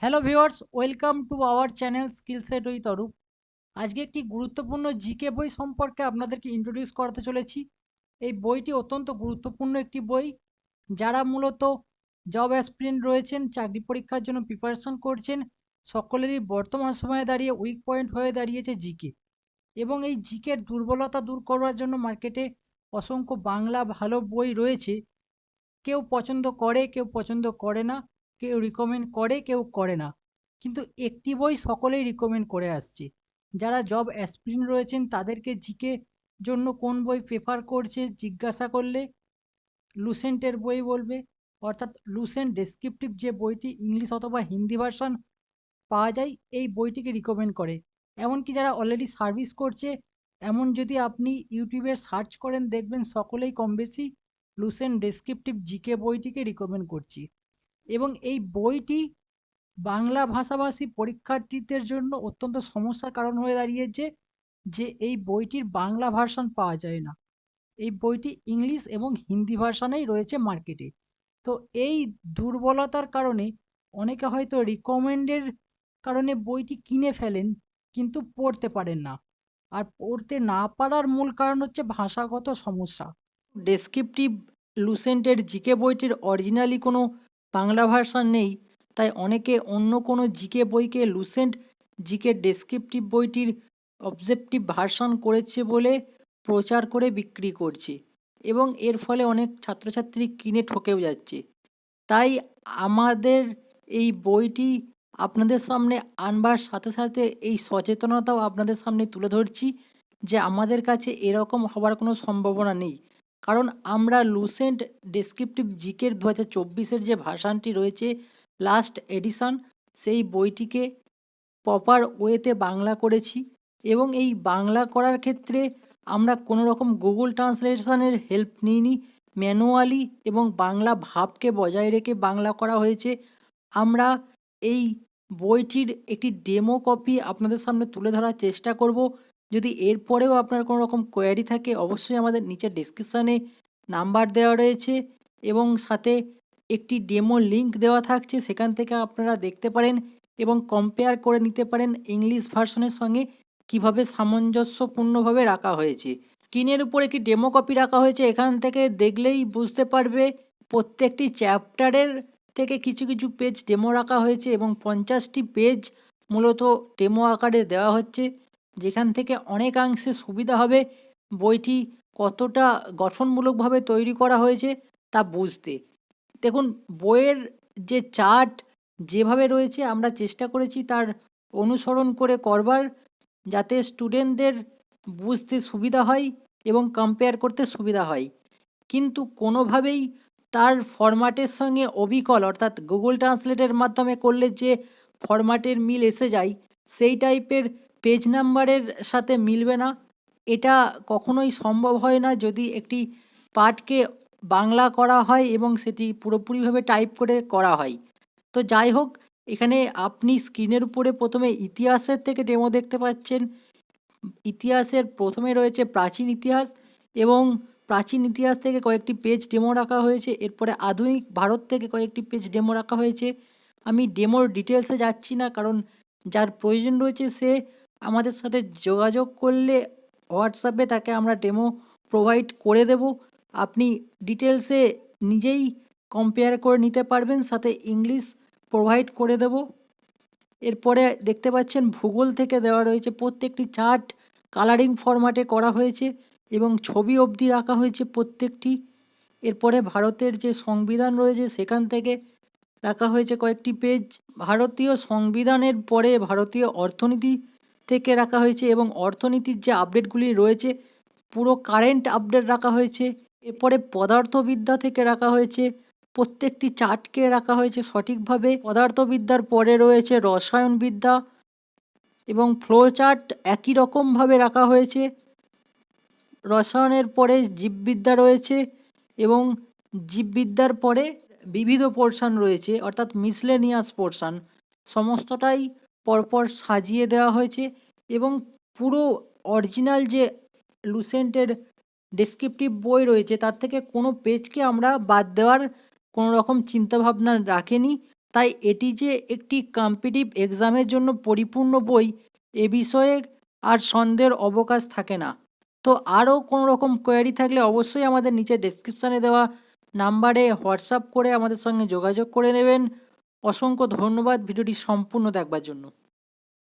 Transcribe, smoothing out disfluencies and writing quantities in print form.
Hello viewers, welcome to our channel skill set with Arup. আজকে একটি গুরুত্বপূর্ণ জিকে বই সম্পর্কে আপনাদেরকে ইন্ট্রোডিউস করতে চলেছি। এই বইটি অত্যন্ত গুরুত্বপূর্ণ একটি বই। যারা মূলত জব অ্যাসপিরেন্ট রয়েছেন, চাকরি পরীক্ষার জন্য প্রিপারেশন করছেন, সকলেরই বর্তমান সময়ে দাঁড়িয়ে উইক পয়েন্ট হয়ে দাঁড়িয়েছে জিকে। এবং এই জিকের দুর্বলতা দূর করার জন্য মার্কেটে অসংখ্য বাংলা ভালো বই রয়েছে। কেউ পছন্দ করে, কেউ পছন্দ করে না, কেউ রিকমেন্ড করে, কেউ করে না। কিন্তু একটি বই সকলেই রিকমেন্ড করে আসছে। যারা জব অ্যাসপিরেন্ট রয়েছেন তাদেরকে জিকে জন্য কোন বই প্রেফার করছে জিজ্ঞাসা করলে লুসেন্টের বই বলবে। অর্থাৎ লুসেন্ট ডেসক্রিপটিভ যে বইটি ইংলিশ অথবা হিন্দি ভার্সন পাওয়া যায়, এই বইটিকে রিকমেন্ড করে। এমনকি যারা অলরেডি সার্ভিস করছে, এমন যদি আপনি ইউটিউবে সার্চ করেন দেখবেন সকলেই কম বেশি লুসেন্ট ডেসক্রিপটিভ জিকে বইটিকে রিকমেন্ড করছি। এবং এই বইটি বাংলা ভাষাভাষী পরীক্ষার্থীদের জন্য অত্যন্ত সমস্যার কারণ হয়ে দাঁড়িয়েছে যে এই বইটির বাংলা ভার্সন পাওয়া যায় না। এই বইটি ইংলিশ এবং হিন্দি ভার্সনেই রয়েছে মার্কেটে। তো এই দুর্বলতার কারণে অনেকে হয়তো রিকমেন্ডের কারণে বইটি কিনে ফেলেন, কিন্তু পড়তে পারেন না। আর পড়তে না পারার মূল কারণ হচ্ছে ভাষাগত সমস্যা। ডেসক্রিপটিভ লুসেন্টের জিকে বইটির অরিজিনালি কোনো বাংলা ভার্সন নেই, তাই অনেকে অন্য কোনো জিকে বইকে লুসেন্ট জিকে ডেসক্রিপটিভ বইটির অবজেক্টিভ ভার্সন করেছে বলে প্রচার করে বিক্রি করছে, এবং এর ফলে অনেক ছাত্রছাত্রী কিনে ঠকেও যাচ্ছে। তাই আমাদের এই বইটি আপনাদের সামনে আনবার সাথে সাথে এই সচেতনতাও আপনাদের সামনে তুলে ধরছি যে আমাদের কাছে এরকম হবার কোনো সম্ভাবনা নেই। কারণ আমরা লুসেন্ট ডেসক্রিপটিভ জিকের 2024-এর যে ভার্সানটি রয়েছে, লাস্ট এডিশন, সেই বইটিকে প্রপার ওয়েতে বাংলা করেছি। এবং এই বাংলা করার ক্ষেত্রে আমরা কোনো রকম গুগল ট্রান্সলেশনের হেল্প নিইনি। ম্যানুয়ালি এবং বাংলা ভাবকে বজায় রেখে বাংলা করা হয়েছে। আমরা এই বইটির একটি ডেমো কপি আপনাদের সামনে তুলে ধরার চেষ্টা করব। যদি এরপরেও আপনার কোনো রকম কোয়ারি থাকে অবশ্যই আমাদের নিচের ডেসক্রিপশানে নাম্বার দেওয়া রয়েছে এবং সাথে একটি ডেমো লিঙ্ক দেওয়া থাকছে, সেখান থেকে আপনারা দেখতে পারেন এবং কম্পেয়ার করে নিতে পারেন ইংলিশ ভার্সনের সঙ্গে কিভাবে সামঞ্জস্যপূর্ণভাবে রাখা হয়েছে। স্ক্রিনের উপর একটি ডেমো কপি রাখা হয়েছে, এখান থেকে দেখলেই বুঝতে পারবে প্রত্যেকটি চ্যাপ্টারের থেকে কিছু কিছু পেজ ডেমো রাখা হয়েছে এবং 50টি পেজ মূলত ডেমো আকারে দেওয়া হচ্ছে, যেখান থেকে অনেকাংশে সুবিধা হবে বইটি কতটা গঠনমূলকভাবে তৈরি করা হয়েছে তা বুঝতে। দেখুন, বইয়ের যে চার্ট যেভাবে রয়েছে আমরা চেষ্টা করেছি তার অনুসরণ করে করবার, যাতে স্টুডেন্টদের বুঝতে সুবিধা হয় এবং কম্পেয়ার করতে সুবিধা হয়। কিন্তু কোনোভাবেই তার ফরম্যাটের সঙ্গে অবিকল, অর্থাৎ গুগল ট্রান্সলেটের মাধ্যমে করলে যে ফরম্যাটের মিল এসে যায় সেই টাইপের পেজ নাম্বারের সাথে মিলবে না। এটা কখনোই সম্ভব হয় না যদি একটি পাঠকে বাংলা করা হয় এবং সেটি পুরোপুরিভাবে টাইপ করে করা হয়। তো যাই হোক, এখানে আপনি স্ক্রিনের উপরে প্রথমে ইতিহাসের থেকে ডেমো দেখতে পাচ্ছেন। ইতিহাসের প্রথমে রয়েছে প্রাচীন ইতিহাস, এবং প্রাচীন ইতিহাস থেকে কয়েকটি পেজ ডেমো রাখা হয়েছে। এরপরে আধুনিক ভারত থেকে কয়েকটি পেজ ডেমো রাখা হয়েছে। আমি ডেমোর ডিটেলসে যাচ্ছি না, কারণ যার প্রয়োজন রয়েছে সে আমাদের সাথে যোগাযোগ করলে হোয়াটসঅ্যাপে তাকে আমরা ডেমো প্রোভাইড করে দেব। আপনি ডিটেলসে নিজেই কম্পেয়ার করে নিতে পারবেন, সাথে ইংলিশ প্রোভাইড করে দেব। এরপরে দেখতে পাচ্ছেন ভূগোল থেকে দেওয়া রয়েছে, প্রত্যেকটি চার্ট কালারিং ফরম্যাটে করা হয়েছে এবং ছবি অবধি রাখা হয়েছে প্রত্যেকটি। এরপরে ভারতের যে সংবিধান রয়েছে সেখান থেকে রাখা হয়েছে কয়েকটি পেজ। ভারতীয় সংবিধানের পরে ভারতীয় অর্থনীতি থেকে রাখা হয়েছে এবং অর্থনীতির যে আপডেটগুলি রয়েছে পুরো কারেন্ট আপডেট রাখা হয়েছে। এরপরে পদার্থবিদ্যা থেকে রাখা হয়েছে, প্রত্যেকটি চার্টকে রাখা হয়েছে সঠিকভাবে। পদার্থবিদ্যার পরে রয়েছে রসায়নবিদ্যা এবং ফ্লো চার্ট একই রকমভাবে রাখা হয়েছে। রসায়নের পরে জীববিদ্যা রয়েছে এবং জীববিদ্যার পরে বিবিধ পোর্শন রয়েছে, অর্থাৎ মিসলেনিয়াস পোর্শন। সমস্তটাই পরপর সাজিয়ে দেওয়া হয়েছে এবং পুরো অরিজিনাল যে লুসেন্টের ডেসক্রিপটিভ বই রয়েছে তার থেকে কোনো পেজকে আমরা বাদ দেওয়ার কোনো রকম চিন্তাভাবনা রাখেনি। তাই এটি যে একটি কম্পিটিটিভ এক্সামের জন্য পরিপূর্ণ বই এ বিষয়ে আর সন্দেহের অবকাশ থাকে না। তো আরও কোনো রকম কোয়েরি থাকলে অবশ্যই আমাদের নিচে ডেসক্রিপশানে দেওয়া নাম্বারে হোয়াটসঅ্যাপ করে আমাদের সঙ্গে যোগাযোগ করে নেবেন। অসংখ্য ধন্যবাদ ভিডিওটি সম্পূর্ণ দেখবার জন্য।